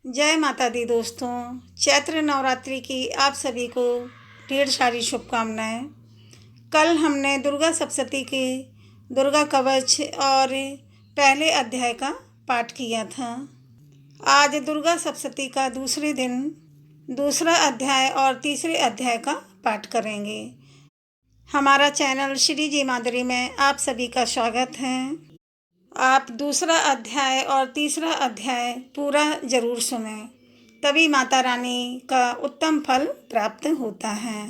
जय माता दी दोस्तों। चैत्र नवरात्रि की आप सभी को ढेर सारी शुभकामनाएं। कल हमने दुर्गा सप्तशती के दुर्गा कवच और पहले अध्याय का पाठ किया था। आज दुर्गा सप्तशती का दूसरे दिन दूसरा अध्याय और तीसरे अध्याय का पाठ करेंगे। हमारा चैनल श्री जी मादरी में आप सभी का स्वागत है। आप दूसरा अध्याय और तीसरा अध्याय पूरा जरूर सुनें, तभी माता रानी का उत्तम फल प्राप्त होता है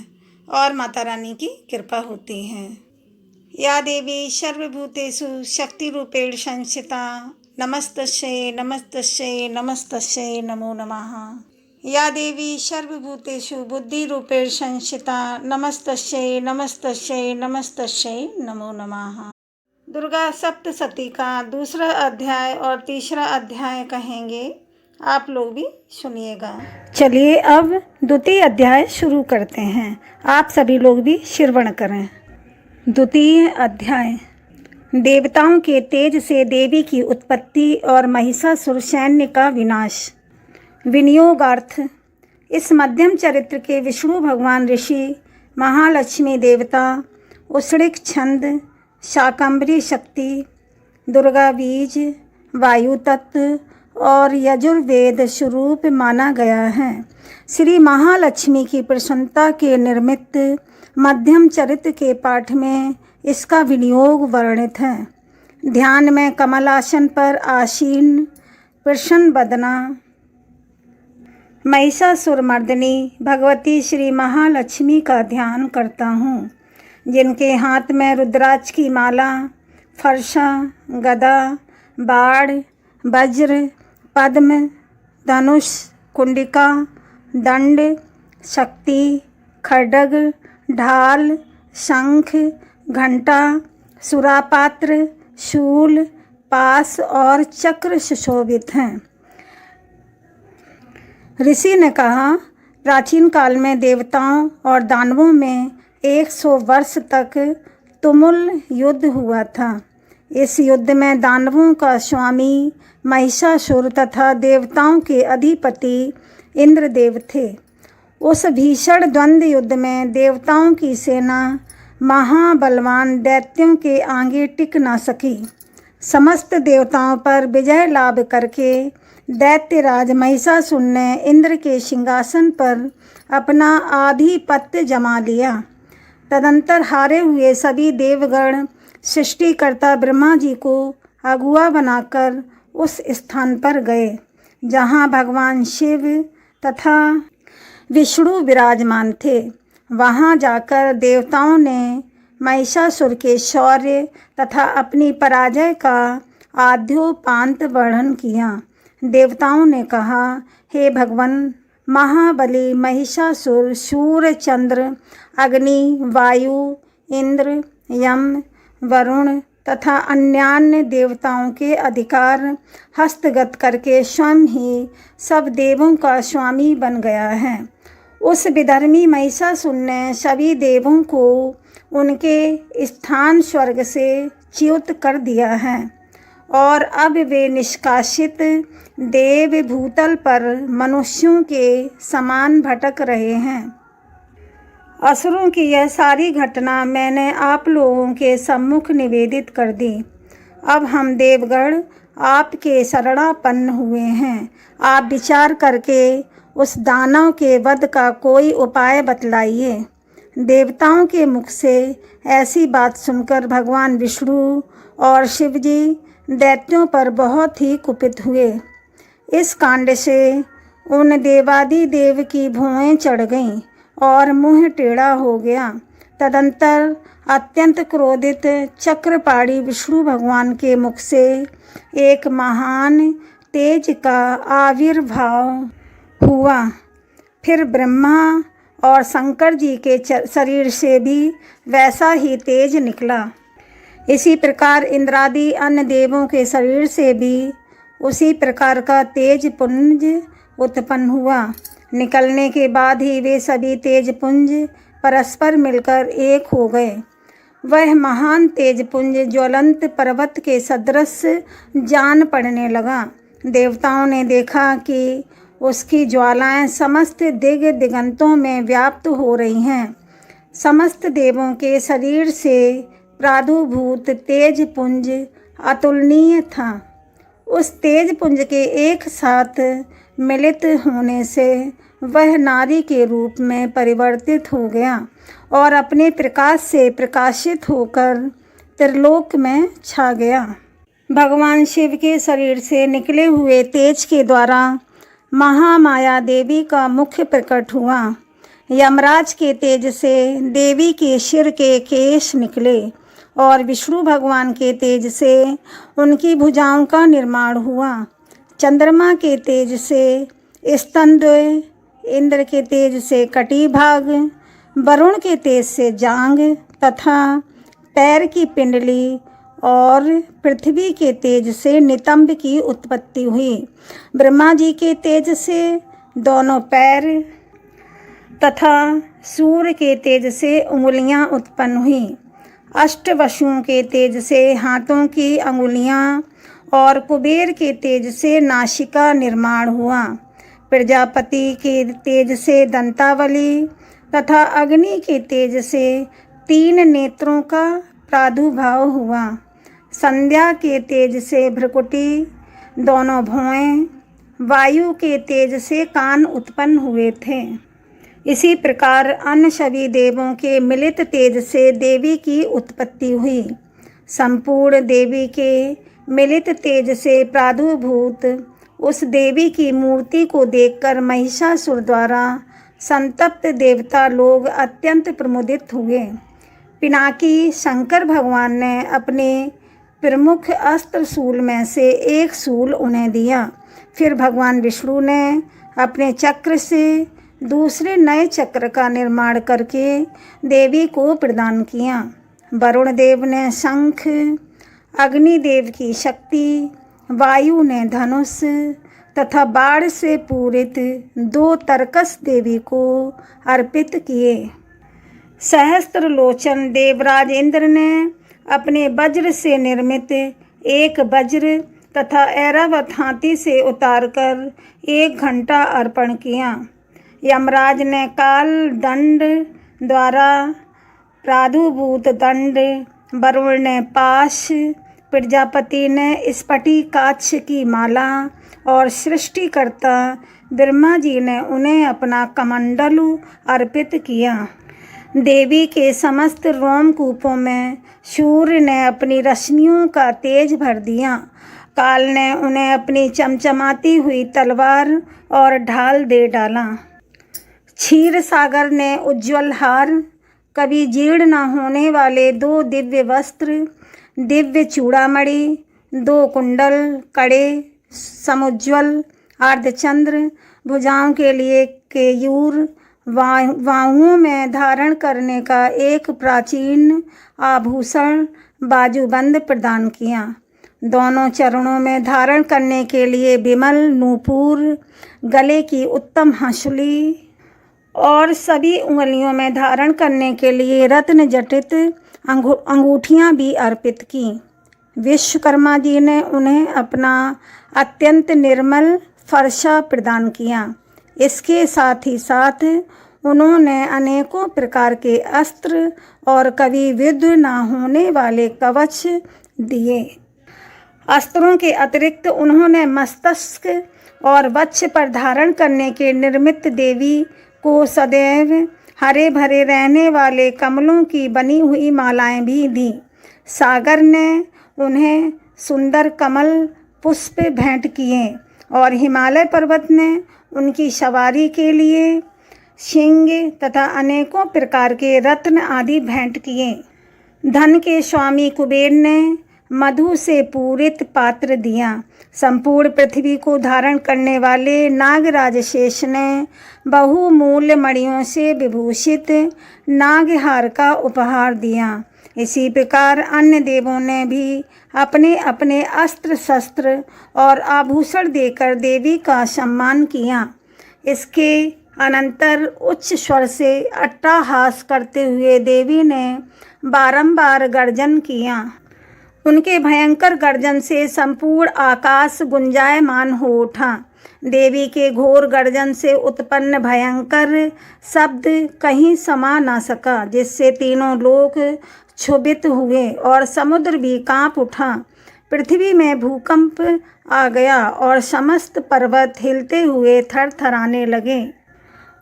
और माता रानी की कृपा होती है। या देवी सर्वभूतेषु शक्ति रूपेण संस्थिता नमस्तस्यै नमस्तस्यै नमस्तस्यै नमो नमः। या देवी सर्वभूतेषु बुद्धि रूपेण संस्थिता नमस्तस्यै नमस्तस्यै नमस्तस्यै नमो नमः। दुर्गा सप्तशती का दूसरा अध्याय और तीसरा अध्याय कहेंगे, आप लोग भी सुनिएगा। चलिए अब द्वितीय अध्याय शुरू करते हैं। आप सभी लोग भी श्रवण करें। द्वितीय अध्याय। देवताओं के तेज से देवी की उत्पत्ति और महिषासुर सैन्य का विनाश। विनियोगार्थ। इस मध्यम चरित्र के विष्णु भगवान ऋषि, महालक्ष्मी देवता, उष्णिक छंद, शाकंभरी शक्ति, दुर्गा बीज, वायु तत्व और यजुर्वेद स्वरूप माना गया है। श्री महालक्ष्मी की प्रसन्नता के निर्मित मध्यम चरित्र के पाठ में इसका विनियोग वर्णित है। ध्यान में कमलासन पर आसीन प्रसन्न बदना महिषासुरमर्दिनी भगवती श्री महालक्ष्मी का ध्यान करता हूँ, जिनके हाथ में रुद्राक्ष की माला, फरसा, गदा, बाण, वज्र, पद्म, धनुष, कुंडिका, दंड, शक्ति, खड्ग, ढाल, शंख, घंटा, सुरापात्र, शूल, पास और चक्र सुशोभित हैं। ऋषि ने कहा, प्राचीन काल में देवताओं और दानवों में 100 वर्ष तक तुमुल युद्ध हुआ था। इस युद्ध में दानवों का स्वामी महिषासुर तथा देवताओं के अधिपति इंद्रदेव थे। उस भीषण द्वंद्व युद्ध में देवताओं की सेना महाबलवान दैत्यों के आगे टिक न सकी। समस्त देवताओं पर विजय लाभ करके दैत्यराज महिषासुर ने इंद्र के सिंहासन पर अपना आधिपत्य जमा लिया। तदंतर हारे हुए सभी देवगण सृष्टिकर्ता ब्रह्मा जी को अगुआ बनाकर उस स्थान पर गए जहाँ भगवान शिव तथा विष्णु विराजमान थे। वहाँ जाकर देवताओं ने महिषासुर के शौर्य तथा अपनी पराजय का आद्योपांत वर्णन किया। देवताओं ने कहा, हे भगवान, महाबली महिषासुर सूर्य, चंद्र, अग्नि, वायु, इंद्र, यम, वरुण तथा अन्यान्य देवताओं के अधिकार हस्तगत करके स्वयं ही सब देवों का स्वामी बन गया है। उस विधर्मी महिषासुर ने सभी देवों को उनके स्थान स्वर्ग से च्युत कर दिया है और अब वे निष्कासित देव भूतल पर मनुष्यों के समान भटक रहे हैं। असुरों की यह सारी घटना मैंने आप लोगों के सम्मुख निवेदित कर दी। अब हम देवगण आपके शरणापन्न हुए हैं। आप विचार करके उस दानव के वध का कोई उपाय बतलाइए। देवताओं के मुख से ऐसी बात सुनकर भगवान विष्णु और शिवजी दैत्यों पर बहुत ही कुपित हुए। इस कांड से उन देवादिदेव की भुएं चढ़ गईं और मुंह टेढ़ा हो गया। तदंतर अत्यंत क्रोधित चक्रपाणी विष्णु भगवान के मुख से एक महान तेज का आविर्भाव हुआ। फिर ब्रह्मा और शंकर जी के शरीर से भी वैसा ही तेज निकला। इसी प्रकार इंद्रादि अन्य देवों के शरीर से भी उसी प्रकार का तेज पुंज उत्पन्न हुआ। निकलने के बाद ही वे सभी तेज पुंज परस्पर मिलकर एक हो गए। वह महान तेज पुंज ज्वलंत पर्वत के सदृश जान पड़ने लगा। देवताओं ने देखा कि उसकी ज्वालाएं समस्त दिगंतों में व्याप्त हो रही हैं। समस्त देवों के शरीर से प्रादुर्भूत तेज पुंज अतुलनीय था। उस तेज पुंज के एक साथ मिलित होने से वह नारी के रूप में परिवर्तित हो गया और अपने प्रकाश से प्रकाशित होकर त्रिलोक में छा गया। भगवान शिव के शरीर से निकले हुए तेज के द्वारा महामाया देवी का मुख्य प्रकट हुआ। यमराज के तेज से देवी के सिर के केश निकले और विष्णु भगवान के तेज से उनकी भुजाओं का निर्माण हुआ। चंद्रमा के तेज से स्तनद्वय, इंद्र के तेज से कटिभाग, वरुण के तेज से जांग तथा पैर की पिंडली और पृथ्वी के तेज से नितंब की उत्पत्ति हुई। ब्रह्मा जी के तेज से दोनों पैर तथा सूर्य के तेज से उंगलियां उत्पन्न हुई। अष्टवसुओं के तेज से हाथों की अंगुलियां और कुबेर के तेज से नासिका निर्माण हुआ। प्रजापति के तेज से दंतावली तथा अग्नि के तेज से 3 नेत्रों का प्रादुर्भाव हुआ। संध्या के तेज से भ्रुकुटी, दोनों भौएं, वायु के तेज से कान उत्पन्न हुए थे। इसी प्रकार अन्य सभी देवों के मिलित तेज से देवी की उत्पत्ति हुई। संपूर्ण देवी के मिलित तेज से प्रादुर्भूत उस देवी की मूर्ति को देखकर महिषासुर द्वारा संतप्त देवता लोग अत्यंत प्रमुदित हुए। पिनाकी शंकर भगवान ने अपने प्रमुख अस्त्र शूल में से एक शूल उन्हें दिया। फिर भगवान विष्णु ने अपने चक्र से दूसरे नए चक्र का निर्माण करके देवी को प्रदान किया। वरुण देव ने शंख, अग्निदेव की शक्ति, वायु ने धनुष तथा बाण से पूरित 2 तरकस देवी को अर्पित किए। सहस्त्रलोचन देवराज इंद्र ने अपने वज्र से निर्मित एक वज्र तथा ऐरावत हाथी से उतारकर 1 घंटा अर्पण किया। यमराज ने काल दंड द्वारा प्रादुर्भूत दंड, वरुण ने पाश, प्रजापति ने स्फटिकाक्ष की माला और सृष्टिकर्ता ब्रह्मा जी ने उन्हें अपना कमंडलु अर्पित किया। देवी के समस्त रोमकूपों में सूर्य ने अपनी रश्मियों का तेज भर दिया। काल ने उन्हें अपनी चमचमाती हुई तलवार और ढाल दे डाला। क्षीर सागर ने उज्ज्वल हार, कभी जीर्ण न होने वाले 2 दिव्य वस्त्र, दिव्य चूड़ामणि, 2 कुंडल, कड़े, समुज्ज्वल अर्धचंद्र, भुजाओं के लिए केयूर, बाहुओं में धारण करने का एक प्राचीन आभूषण बाजूबंद प्रदान किया। दोनों चरणों में धारण करने के लिए विमल नूपुर, गले की उत्तम हंसुली और सभी उंगलियों में धारण करने के लिए रत्न जटित अंगूठियां भी अर्पित की। विश्वकर्मा जी ने उन्हें अपना अत्यंत निर्मल फरसा प्रदान किया। इसके साथ ही साथ उन्होंने अनेकों प्रकार के अस्त्र और कभी विद्ध न होने वाले कवच दिए। अस्त्रों के अतिरिक्त उन्होंने मस्तक और वक्ष पर धारण करने के निर्मित देवी को सदैव हरे भरे रहने वाले कमलों की बनी हुई मालाएं भी दी। सागर ने उन्हें सुंदर कमल पुष्प भेंट किए और हिमालय पर्वत ने उनकी सवारी के लिए सिंह तथा अनेकों प्रकार के रत्न आदि भेंट किए। धन के स्वामी कुबेर ने मधु से पूरित पात्र दिया। संपूर्ण पृथ्वी को धारण करने वाले नागराज शेष ने बहुमूल्य मणियों से विभूषित नागहार का उपहार दिया। इसी प्रकार अन्य देवों ने भी अपने अपने अस्त्र शस्त्र और आभूषण देकर देवी का सम्मान किया। इसके अनंतर उच्च स्वर से अट्टहास करते हुए देवी ने बारंबार गर्जन किया। उनके भयंकर गर्जन से संपूर्ण आकाश गुंजायमान हो उठा। देवी के घोर गर्जन से उत्पन्न भयंकर शब्द कहीं समा ना सका, जिससे तीनों लोक क्षुभित हुए और समुद्र भी कांप उठा। पृथ्वी में भूकंप आ गया और समस्त पर्वत हिलते हुए थरथराने लगे।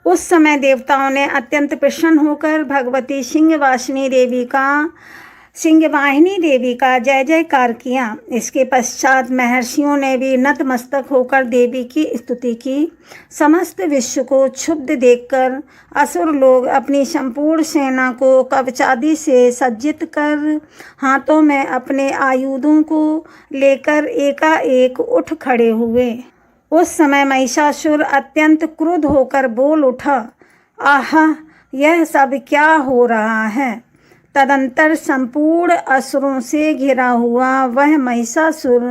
उस समय देवताओं ने अत्यंत प्रसन्न होकर भगवती सिंहवाहिनी देवी का जय जयकार किया। इसके पश्चात महर्षियों ने भी नतमस्तक होकर देवी की स्तुति की। समस्त विश्व को क्षुब्ध देखकर असुर लोग अपनी संपूर्ण सेना को कवचादि से सज्जित कर हाथों में अपने आयुधों को लेकर एकाएक उठ खड़े हुए। उस समय महिषासुर अत्यंत क्रुद्ध होकर बोल उठा, आहा, यह सब क्या हो रहा है। तदंतर संपूर्ण असुरों से घिरा हुआ वह महिषासुर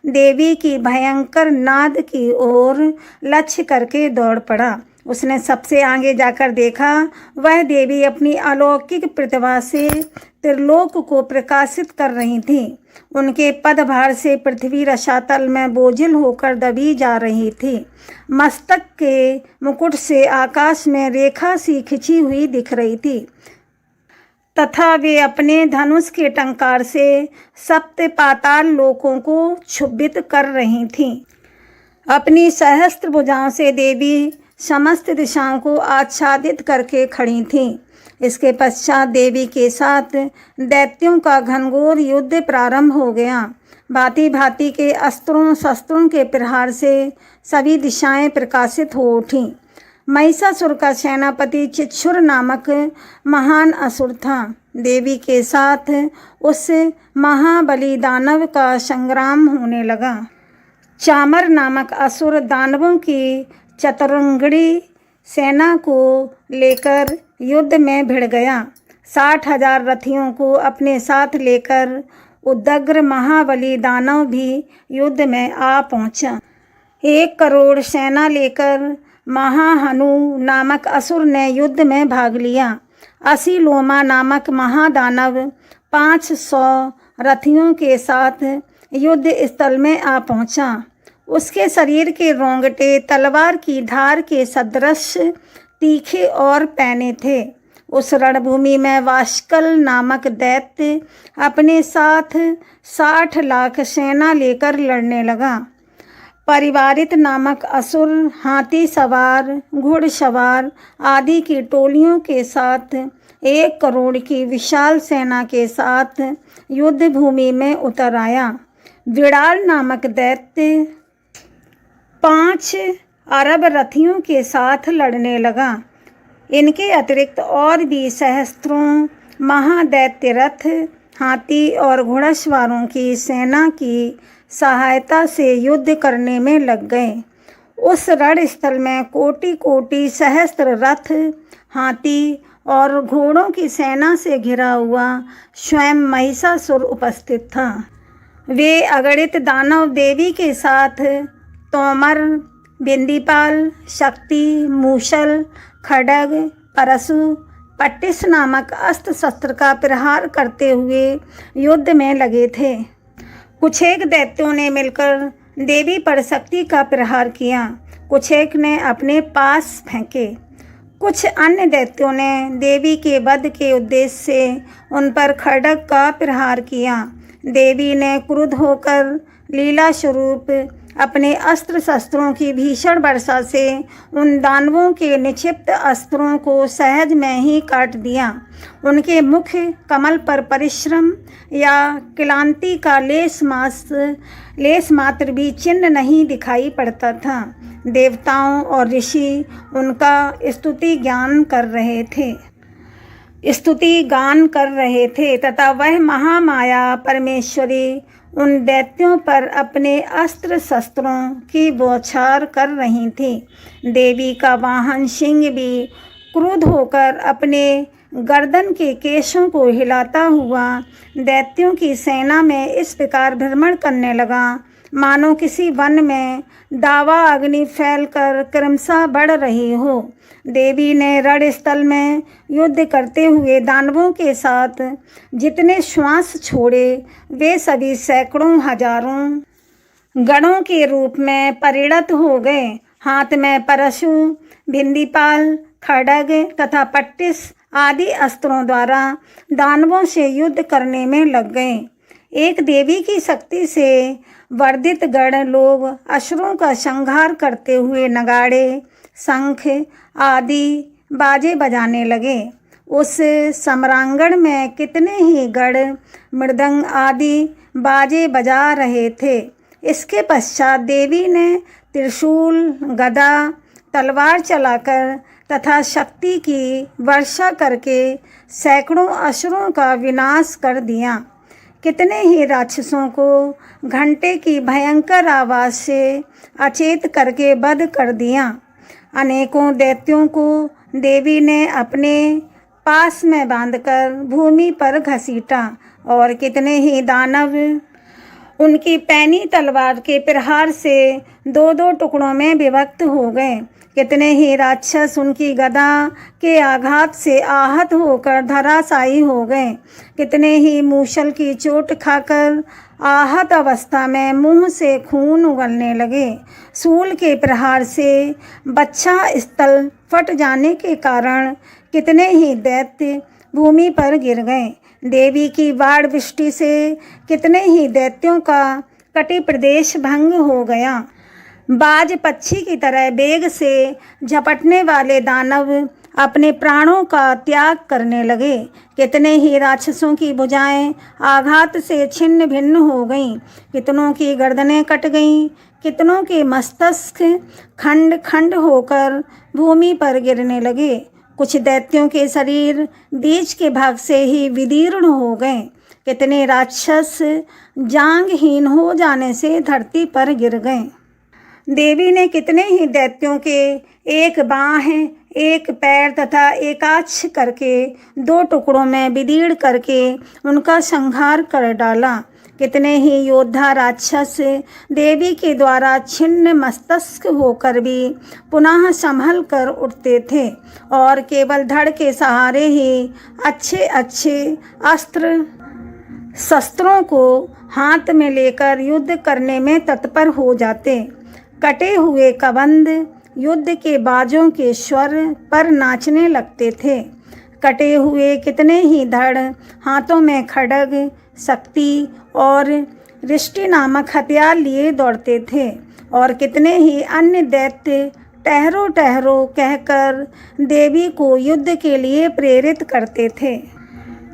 देवी की भयंकर नाद की ओर लक्ष्य करके दौड़ पड़ा। उसने सबसे आगे जाकर देखा, वह देवी अपनी अलौकिक प्रतिभा से त्रिलोक को प्रकाशित कर रही थी। उनके पदभार से पृथ्वी रसातल में बोझिल होकर दबी जा रही थी। मस्तक के मुकुट से आकाश में रेखा सी खिंची हुई दिख रही थी तथा वे अपने धनुष के टंकार से सप्त पाताल लोकों को क्षुभित कर रही थीं। अपनी सहस्त्र भुजाओं से देवी समस्त दिशाओं को आच्छादित करके खड़ी थीं। इसके पश्चात देवी के साथ दैत्यों का घनघोर युद्ध प्रारंभ हो गया। भांति भांति के अस्त्रों शस्त्रों के प्रहार से सभी दिशाएं प्रकाशित हो उठीं। महिषासुर का सेनापति चिक्षुर नामक महान असुर था। देवी के साथ उस महाबली दानव का संग्राम होने लगा। चामर नामक असुर दानवों की चतुरंगड़ी सेना को लेकर युद्ध में भिड़ गया। 60,000 रथियों को अपने साथ लेकर उदग्र महाबली दानव भी युद्ध में आ पहुंचा। 1 करोड़ सेना लेकर महाहनु नामक असुर ने युद्ध में भाग लिया। असीलोमा नामक महादानव 500 रथियों के साथ युद्ध स्थल में आ पहुंचा। उसके शरीर के रोंगटे तलवार की धार के सदृश तीखे और पैने थे। उस रणभूमि में वाष्कल नामक दैत्य अपने साथ 60 लाख सेना लेकर लड़ने लगा। परिवारित नामक असुर हाथी सवार, घुड़सवार आदि की टोलियों के साथ 1 करोड़ की विशाल सेना के साथ युद्ध भूमि में उतर आया। विड़ाल नामक दैत्य 5 अरब रथियों के साथ लड़ने लगा। इनके अतिरिक्त और भी सहस्त्रों महादैत्य रथ हाथी और घुड़सवारों की सेना की सहायता से युद्ध करने में लग गए। उस रणस्थल में कोटि कोटि सहस्त्र रथ हाथी और घोड़ों की सेना से घिरा हुआ स्वयं महिषासुर उपस्थित था। वे अगणित दानव देवी के साथ तोमर, बिंदीपाल, शक्ति, मूसल, खड्ग, परशु, पट्टिस नामक अस्त्र शस्त्र का प्रहार करते हुए युद्ध में लगे थे। कुछ एक दैत्यों ने मिलकर देवी पर शक्ति का प्रहार किया, कुछ एक ने अपने पास फेंके। कुछ अन्य दैत्यों ने देवी के वध के उद्देश्य से उन पर खड्ग का प्रहार किया। देवी ने क्रुद्ध होकर लीला स्वरूप अपने अस्त्र शस्त्रों की भीषण वर्षा से उन दानवों के निक्षिप्त अस्त्रों को सहज में ही काट दिया। उनके मुख कमल पर परिश्रम या क्लांति का लेस मात्र भी चिन्ह नहीं दिखाई पड़ता था। देवताओं और ऋषि उनका स्तुति गान कर रहे थे तथा वह महामाया परमेश्वरी उन दैत्यों पर अपने अस्त्र शस्त्रों की बौछार कर रही थी। देवी का वाहन सिंह भी क्रुद्ध होकर अपने गर्दन के केशों को हिलाता हुआ दैत्यों की सेना में इस प्रकार भ्रमण करने लगा मानो किसी वन में दावा अग्नि फैलकर क्रमशः बढ़ रही हो। देवी ने रणस्थल में युद्ध करते हुए दानवों के साथ जितने श्वास छोड़े वे सभी सैकड़ों हजारों गणों के रूप में परिणत हो गए। हाथ में परशु, भिंदीपाल, खड्ग तथा पट्टिस आदि अस्त्रों द्वारा दानवों से युद्ध करने में लग गए। एक देवी की शक्ति से वर्धित गण लोग असुरों का संहार करते हुए नगाड़े, शंख आदि बाजे बजाने लगे। उस सम्रांगण में कितने ही गण मृदंग आदि बाजे बजा रहे थे। इसके पश्चात देवी ने त्रिशूल, गदा, तलवार चलाकर तथा शक्ति की वर्षा करके सैकड़ों असुरों का विनाश कर दिया। कितने ही राक्षसों को घंटे की भयंकर आवाज़ से अचेत करके वध कर दिया। अनेकों दैत्यों को देवी ने अपने पास में बांधकर भूमि पर घसीटा और कितने ही दानव उनकी पैनी तलवार के प्रहार से दो दो टुकड़ों में विभक्त हो गए। कितने ही राक्षस उनकी गदा के आघात से आहत होकर धराशायी हो गए। कितने ही मूसल की चोट खाकर आहत अवस्था में मुंह से खून उगलने लगे। शूल के प्रहार से बच्छा स्थल फट जाने के कारण कितने ही दैत्य भूमि पर गिर गए। देवी की बाढ़ वृष्टि से कितने ही दैत्यों का कटी प्रदेश भंग हो गया। बाज पक्षी की तरह वेग से झपटने वाले दानव अपने प्राणों का त्याग करने लगे। कितने ही राक्षसों की भुजाएं आघात से छिन्न भिन्न हो गईं। कितनों की गर्दनें कट गईं। कितनों के मस्तक खंड खंड होकर भूमि पर गिरने लगे। कुछ दैत्यों के शरीर बीच के भाग से ही विदीर्ण हो गए। कितने राक्षस जांघहीन हो जाने से धरती पर गिर गए। देवी ने कितने ही दैत्यों के एक बाँह, एक पैर तथा एकाक्ष करके दो टुकड़ों में विदीर्ण करके उनका संहार कर डाला। कितने ही योद्धा राक्षस देवी के द्वारा छिन्न मस्तक होकर भी पुनः संभल कर उठते थे और केवल धड़ के सहारे ही अच्छे अच्छे अस्त्र शस्त्रों को हाथ में लेकर युद्ध करने में तत्पर हो जाते। कटे हुए कबंध युद्ध के बाजों के स्वर पर नाचने लगते थे। कटे हुए कितने ही धड़ हाथों में खड्ग, शक्ति और रिष्टि नामक हथियार लिए दौड़ते थे और कितने ही अन्य दैत्य टहरो टहरो कहकर देवी को युद्ध के लिए प्रेरित करते थे।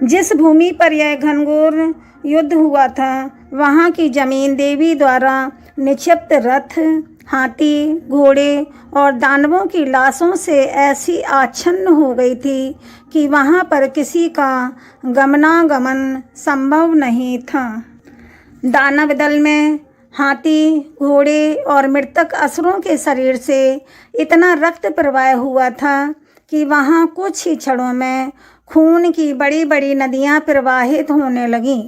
जिस भूमि पर यह घनघोर युद्ध हुआ था वहाँ की जमीन देवी द्वारा निक्षिप्त रथ, हाथी, घोड़े और दानवों की लाशों से ऐसी आच्छन्न हो गई थी कि वहाँ पर किसी का गमनागमन संभव नहीं था। दानव दल में हाथी, घोड़े और मृतक असुरों के शरीर से इतना रक्त प्रवाह हुआ था कि वहाँ कुछ ही क्षणों में खून की बड़ी बड़ी नदियाँ प्रवाहित होने लगीं।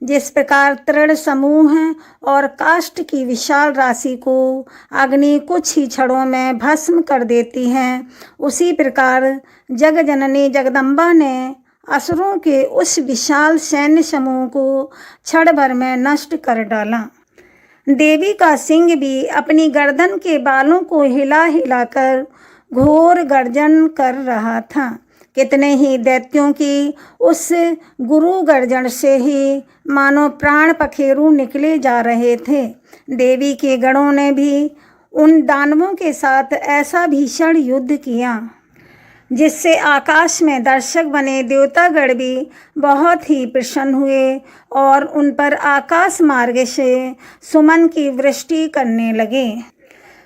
जिस प्रकार तृण समूह और काष्ठ की विशाल राशि को अग्नि कुछ ही क्षणों में भस्म कर देती है, उसी प्रकार जग जननी जगदम्बा ने असुरों के उस विशाल सैन्य समूह को क्षण भर में नष्ट कर डाला। देवी का सिंह भी अपनी गर्दन के बालों को हिला हिलाकर घोर गर्जन कर रहा था। कितने ही दैत्यों की उस गुरु गर्जन से ही मानो प्राण पखेरु निकले जा रहे थे। देवी के गणों ने भी उन दानवों के साथ ऐसा भीषण युद्ध किया जिससे आकाश में दर्शक बने देवतागण भी बहुत ही प्रसन्न हुए और उन पर आकाश मार्ग से सुमन की वृष्टि करने लगे।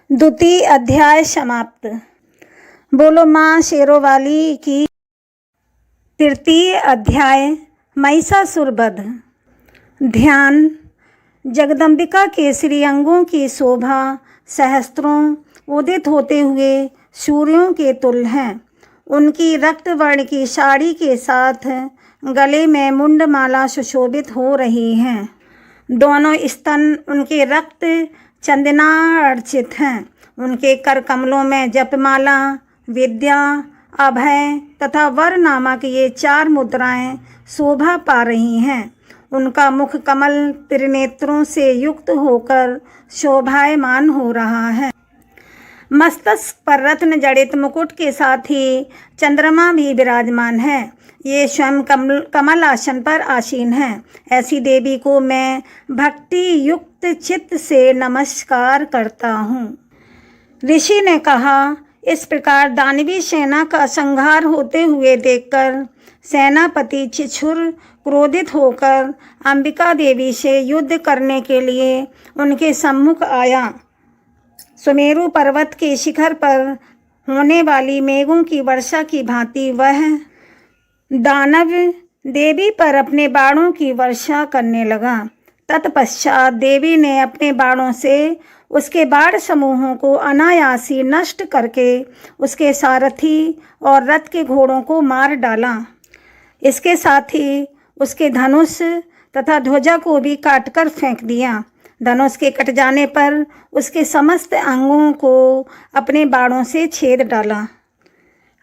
द्वितीय अध्याय समाप्त। बोलो माँ शेरोवाली की। तृतीय अध्याय महिषासुर वध। ध्यान। जगदम्बिका के श्रीअंगों की शोभा सहस्त्रों उदित होते हुए सूर्यों के तुल्य हैं। उनकी रक्तवर्ण की साड़ी के साथ गले में मुंडमाला सुशोभित हो रही हैं। दोनों स्तन उनके रक्त चंदनार्चित हैं। उनके कर कमलों में जपमाला, विद्या, अभय तथा वर नामक ये चार मुद्राएं शोभा पा रही हैं। उनका मुख कमल त्रिनेत्रों से युक्त होकर शोभायमान हो रहा है। मस्तक पर रत्न जड़ित मुकुट के साथ ही चंद्रमा भी विराजमान है। ये स्वयं कमल आसन पर आसीन है। ऐसी देवी को मैं भक्ति युक्त चित्त से नमस्कार करता हूँ। ऋषि ने कहा, इस प्रकार दानवी सेना का संहार होते हुए देखकर सेनापति छिछुर क्रोधित होकर अंबिका देवी से युद्ध करने के लिए उनके सम्मुख आया। सुमेरु पर्वत के शिखर पर होने वाली मेघों की वर्षा की भांति वह दानव देवी पर अपने बाणों की वर्षा करने लगा। तत्पश्चात देवी ने अपने बाणों से उसके बाण समूहों को अनायासी नष्ट करके उसके सारथी और रथ के घोड़ों को मार डाला। इसके साथ ही उसके धनुष तथा ध्वजा को भी काटकर फेंक दिया। धनुष के कट जाने पर उसके समस्त अंगों को अपने बाणों से छेद डाला।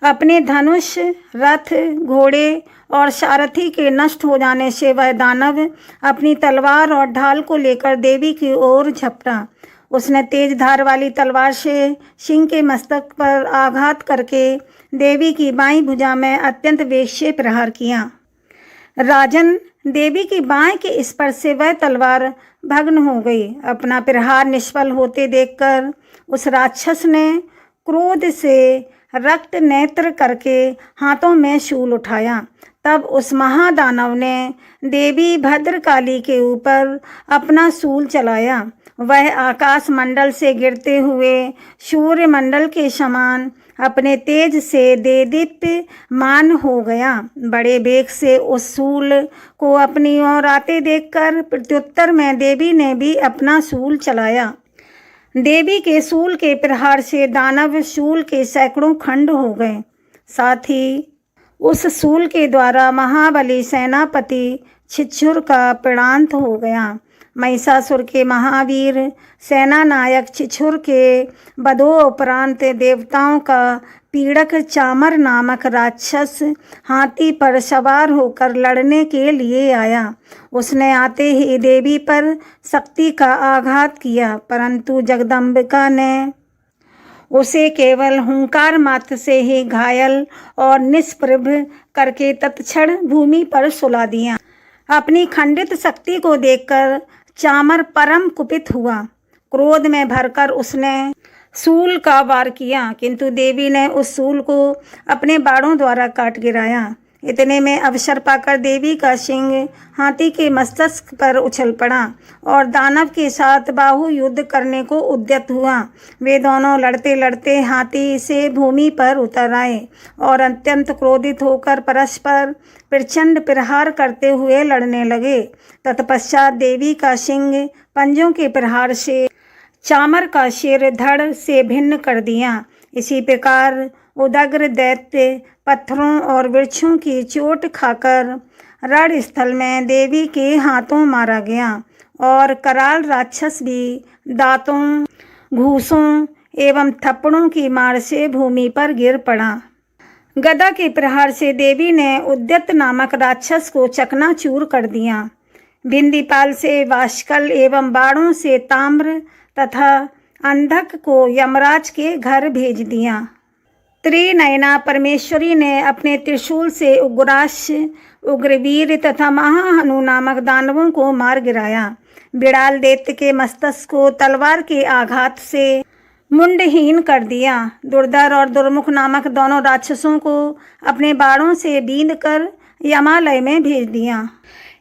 अपने धनुष, रथ, घोड़े और सारथी के नष्ट हो जाने से वह दानव अपनी तलवार और ढाल को लेकर देवी की ओर झपटा। उसने तेज धार वाली तलवार से सिंह के मस्तक पर आघात करके देवी की बाईं भुजा में अत्यंत वेग से प्रहार किया। राजन, देवी की बाएं के स्पर्श से वह तलवार भग्न हो गई। अपना प्रहार निष्फल होते देखकर उस राक्षस ने क्रोध से रक्त नेत्र करके हाथों में शूल उठाया। तब उस महादानव ने देवी भद्रकाली के ऊपर अपना शूल चलाया। वह आकाश मंडल से गिरते हुए सूर्य मंडल के समान अपने तेज से देदीप्यमान हो गया। बड़े वेग से उस शूल को अपनी ओर आते देखकर प्रत्युत्तर में देवी ने भी अपना शूल चलाया। देवी के शूल के प्रहार से दानव शूल के सैकड़ों खंड हो गए। साथ ही उस शूल के द्वारा महाबली सेनापति छिछुर का प्राणांत हो गया। महिषासुर के महावीर सेनानायक छिछुर के वधोपरांत देवताओं का पीड़क चामर नामक राक्षस हाथी पर सवार होकर लड़ने के लिए आया। उसने आते ही देवी पर शक्ति का आघात किया, परंतु जगदम्बिका ने उसे केवल हुंकार मात्र से ही घायल और निष्प्रभ करके तत्क्षण भूमि पर सुला दिया। अपनी खंडित शक्ति को देखकर चामर परम कुपित हुआ। क्रोध में भरकर उसने शूल का वार किया, किंतु देवी ने उस शूल को अपने बाणों द्वारा काट गिराया। इतने में अवसर पाकर देवी का सिंह हाथी के मस्तक पर उछल पड़ा और दानव के साथ बाहु युद्ध करने को उद्यत हुआ। वे दोनों लड़ते लड़ते हाथी से भूमि पर उतर आए और अत्यंत क्रोधित होकर परस्पर प्रचंड प्रहार करते हुए लड़ने लगे। तत्पश्चात देवी का सिंह पंजों के प्रहार से चामर का सिर धड़ से भिन्न कर दिया। इसी प्रकार उदग्र दैत्य पत्थरों और वृक्षों की चोट खाकर रण स्थल में देवी के हाथों मारा गया और कराल राक्षस भी दांतों, घूसों एवं थप्पड़ों की मार से भूमि पर गिर पड़ा। गदा के प्रहार से देवी ने उद्यत नामक राक्षस को चकनाचूर कर दिया। बिंदीपाल से वाष्कल एवं बाणों से ताम्र तथा अंधक को यमराज के घर भेज दिया। त्रिनयना परमेश्वरी ने अपने त्रिशूल से उग्राश, उग्रवीर तथा महाहनु नामक दानवों को मार गिराया। बिड़ाल दैत्य के मस्तक को तलवार के आघात से मुंडहीन कर दिया। दुर्धर और दुर्मुख नामक दोनों राक्षसों को अपने बाणों से बींध कर यमालय में भेज दिया।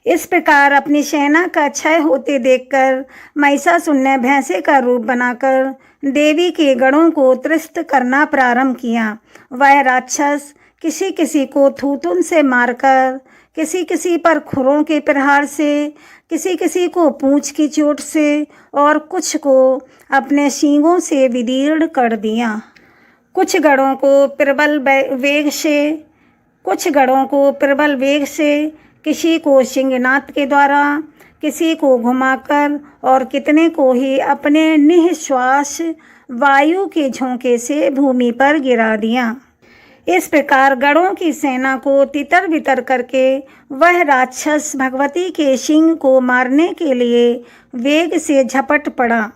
इस प्रकार अपनी सेना का क्षय होते देखकर महिषासुर ने भैंसे का रूप बनाकर देवी के गणों को त्रस्त करना प्रारंभ किया। वह राक्षस किसी किसी को थूथुन से मारकर, किसी किसी पर खुरों के प्रहार से, किसी किसी को पूंछ की चोट से और कुछ को अपने सींगों से विदीर्ण कर दिया। कुछ गणों को प्रबल वेग से, किसी को सिंहनाद के द्वारा, किसी को घुमाकर और कितने को ही अपने निःश्वास वायु के झोंके से भूमि पर गिरा दिया। इस प्रकार गणों की सेना को तितर बितर करके वह राक्षस भगवती के सिंह को मारने के लिए वेग से झपट पड़ा।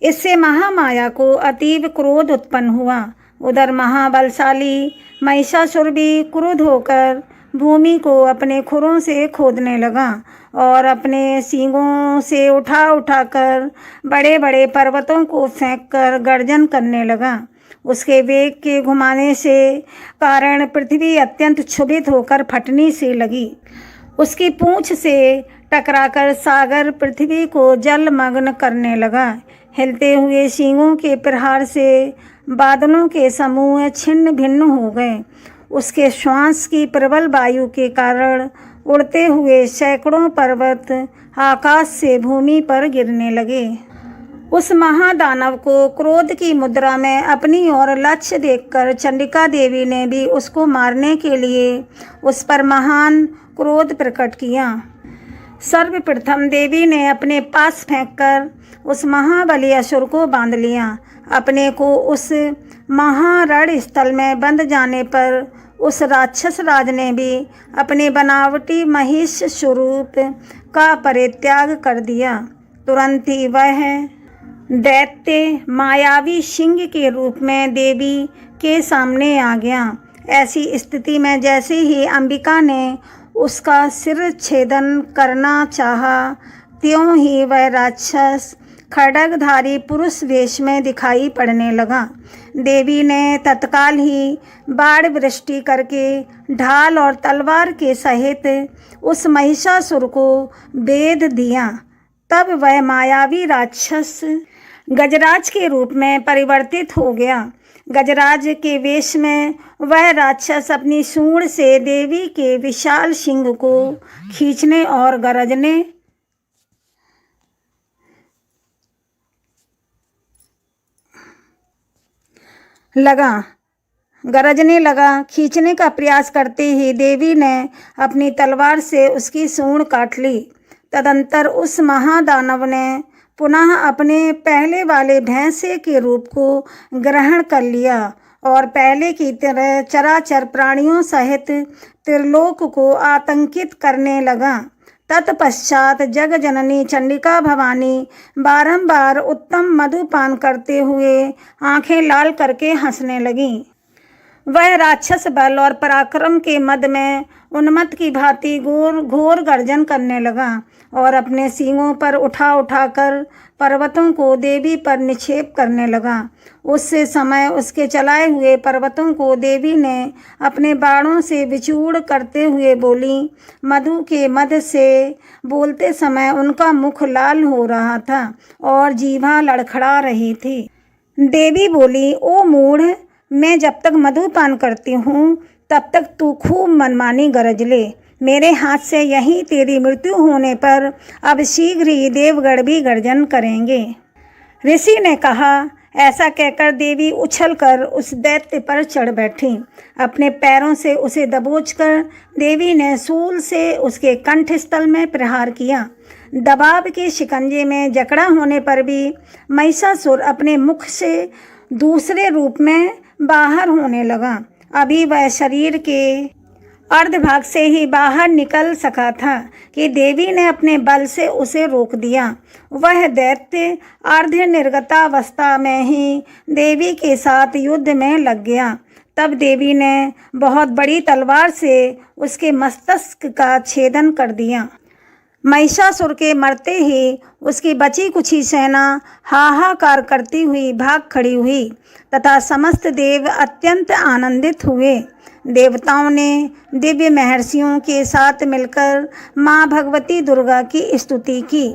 इससे महामाया को अतीव क्रोध उत्पन्न हुआ। उधर महाबलशाली महिषासुर भी क्रुद्ध होकर भूमि को अपने खुरों से खोदने लगा और अपने सींगों से उठा उठाकर बड़े बड़े पर्वतों को फेंककर गर्जन करने लगा। उसके वेग के घुमाने से कारण पृथ्वी अत्यंत क्षुभित होकर फटने से लगी। उसकी पूंछ से टकराकर सागर पृथ्वी को जलमग्न करने लगा। हिलते हुए सींगों के प्रहार से बादलों के समूह छिन्न भिन्न हो गए। उसके श्वास की प्रबल वायु के कारण उड़ते हुए सैकड़ों पर्वत आकाश से भूमि पर गिरने लगे। उस महादानव को क्रोध की मुद्रा में अपनी ओर लक्ष्य देखकर चंडिका देवी ने भी उसको मारने के लिए उस पर महान क्रोध प्रकट किया। सर्वप्रथम देवी ने अपने पास फेंककर उस महाबली असुर को बांध लिया। अपने को उस महारण स्थल में बंध जाने पर उस राक्षस राज ने भी अपने बनावटी महिष स्वरूप का परित्याग कर दिया। तुरंत ही वह दैत्य मायावी सिंह के रूप में देवी के सामने आ गया। ऐसी स्थिति में जैसे ही अंबिका ने उसका सिर छेदन करना चाहा, त्यों ही वह राक्षस खड्गधारी पुरुष वेश में दिखाई पड़ने लगा। देवी ने तत्काल ही बाण वृष्टि करके ढाल और तलवार के सहित उस महिषासुर को भेद दिया। तब वह मायावी राक्षस गजराज के रूप में परिवर्तित हो गया। गजराज के वेश में वह राक्षस अपनी सूंड से देवी के विशाल सिंह को खींचने और गरजने लगा। खींचने का प्रयास करते ही देवी ने अपनी तलवार से उसकी सूंड काट ली। तदंतर उस महादानव ने पुनः अपने पहले वाले भैंसे के रूप को ग्रहण कर लिया और पहले की तरह चराचर प्राणियों सहित त्रिलोक को आतंकित करने लगा। तत्पश्चात जग जननी चंडिका भवानी बारंबार उत्तम मधुपान करते हुए आंखें लाल करके हंसने लगी। वह राक्षस बल और पराक्रम के मद में उन्मत्त की भांति घोर गर्जन करने लगा और अपने सींगों पर उठाकर पर्वतों को देवी पर निक्षेप करने लगा। उस समय उसके चलाए हुए पर्वतों को देवी ने अपने बाणों से विचूर करते हुए बोली। मधु के मद से बोलते समय उनका मुख लाल हो रहा था और जीभा लड़खड़ा रही थी। देवी बोली, ओ मूढ़, मैं जब तक मधुपान करती हूँ तब तक तू खूब मनमानी गरज ले। मेरे हाथ से यहीं तेरी मृत्यु होने पर अब शीघ्र ही देवगण भी गर्जन करेंगे। ऋषि ने कहा। ऐसा कहकर देवी उछलकर उस दैत्य पर चढ़ बैठी। अपने पैरों से उसे दबोचकर देवी ने शूल से उसके कंठस्थल में प्रहार किया। दबाव के शिकंजे में जकड़ा होने पर भी महिषासुर अपने मुख से दूसरे रूप में बाहर होने लगा। अभी वह शरीर के अर्धभाग से ही बाहर निकल सका था कि देवी ने अपने बल से उसे रोक दिया। वह दैत्य अर्ध निर्गतावस्था में ही देवी के साथ युद्ध में लग गया। तब देवी ने बहुत बड़ी तलवार से उसके मस्तक का छेदन कर दिया। महिषासुर के मरते ही उसकी बची कुछी सेना हाहाकार करती हुई भाग खड़ी हुई तथा समस्त देव अत्यंत आनंदित हुए। देवताओं ने दिव्य महर्षियों के साथ मिलकर माँ भगवती दुर्गा की स्तुति की।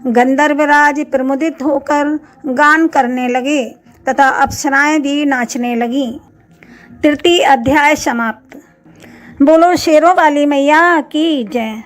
गंधर्वराज प्रमुदित होकर गान करने लगे तथा अप्सराएं भी नाचने लगीं। तृतीय अध्याय समाप्त। बोलो शेरों वाली मैया की जय।